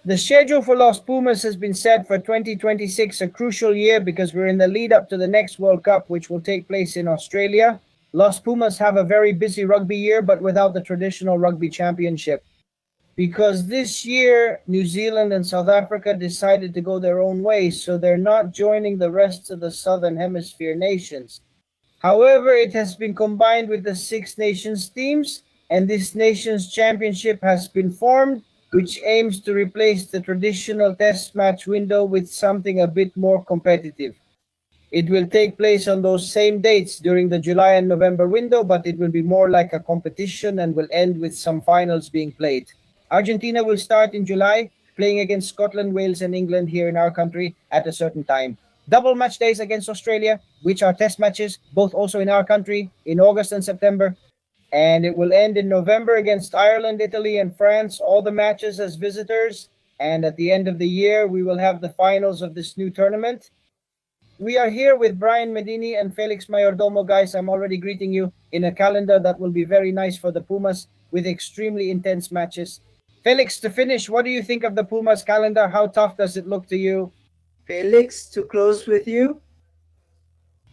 The schedule for Los Pumas has been set for 2026, a crucial year because we're in the lead up to the next World Cup, which will take place in Australia. Los Pumas have a very busy rugby year, but without the traditional rugby championship. Because this year, New Zealand and South Africa decided to go their own way, so they're not joining the rest of the Southern Hemisphere nations. However, it has been combined with the Six Nations teams, and this Nations Championship has been formed, which aims to replace the traditional test match window with something a bit more competitive. It will take place on those same dates during the July and November window, but it will be more like a competition and will end with some finals being played. Argentina will start in July, playing against Scotland, Wales, and England here in our country at a certain time. Double match days against Australia, which are test matches, both also in our country, in August and September. And it will end in November against Ireland, Italy, and France, all the matches as visitors. And at the end of the year, we will have the finals of this new tournament. We are here with Brian Medini and Felix Mayordomo, guys. I'm already greeting you in a calendar that will be very nice for the Pumas with extremely intense matches. Felix, to finish, what do you think of the Pumas calendar? How tough does it look to you? Felix, to close with you,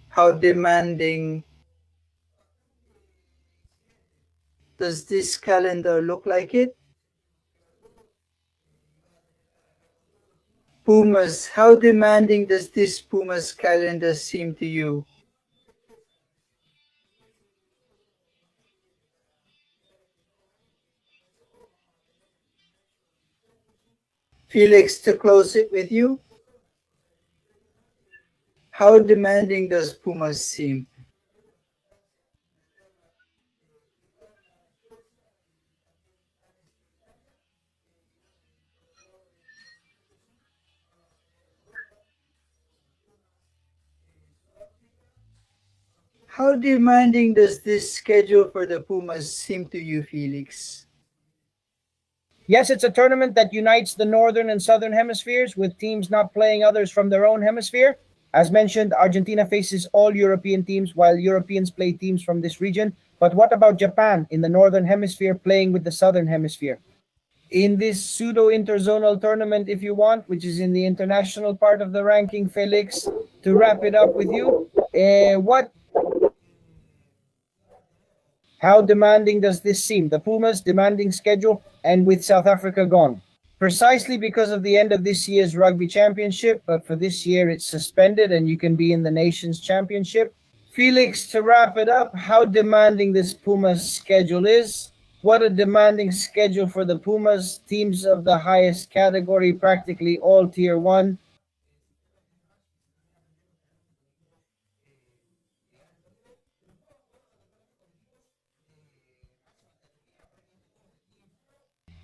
how demanding does this calendar look like it? Pumas, how demanding does this Pumas calendar seem to you? Felix, to close it with you, how demanding does Pumas seem? How demanding does this schedule for the Pumas seem to you, Felix? Yes, it's a tournament that unites the northern and southern hemispheres with teams not playing others from their own hemisphere. As mentioned, Argentina faces all European teams while Europeans play teams from this region. But what about Japan in the northern hemisphere playing with the southern hemisphere? In this pseudo interzonal tournament, if you want, which is in the international part of the ranking, Felix, to wrap it up with you, how demanding does this seem? The Pumas' demanding schedule and with South Africa gone. Precisely because of the end of this year's rugby championship, but for this year it's suspended and you can be in the Nations Championship. Felix, to wrap it up, how demanding this Pumas schedule is. What a demanding schedule for the Pumas, teams of the highest category, practically all tier 1.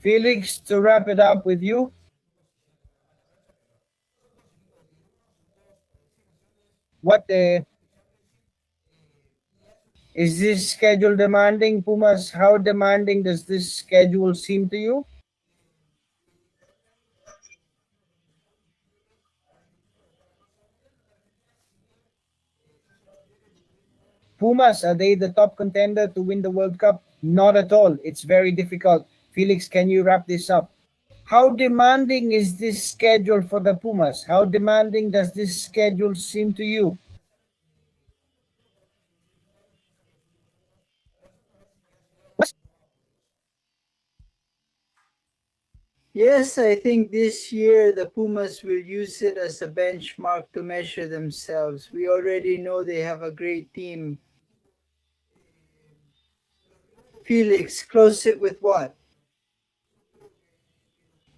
Felix, to wrap it up with you. What is this schedule demanding, Pumas? How demanding does this schedule seem to you? Pumas, are they the top contender to win the World Cup? Not at all. It's very difficult. Felix, can you wrap this up? How demanding is this schedule for the Pumas? How demanding does this schedule seem to you? Yes, I think this year the Pumas will use it as a benchmark to measure themselves. We already know they have a great team. Felix, close it with what?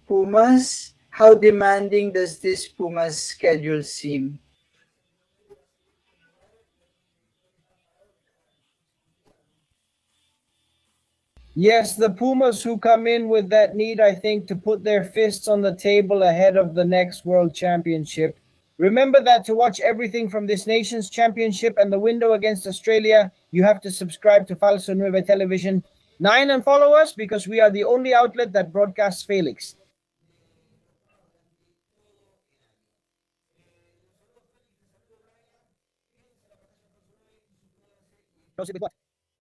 Pumas, how demanding does this Pumas schedule seem? Yes, the Pumas who come in with that need, I think, to put their fists on the table ahead of the next World Championship. Remember that to watch everything from this Nations Championship and the window against Australia, you have to subscribe to Falso Nueve Television 9 and follow us because we are the only outlet that broadcasts Felix. Close it with what?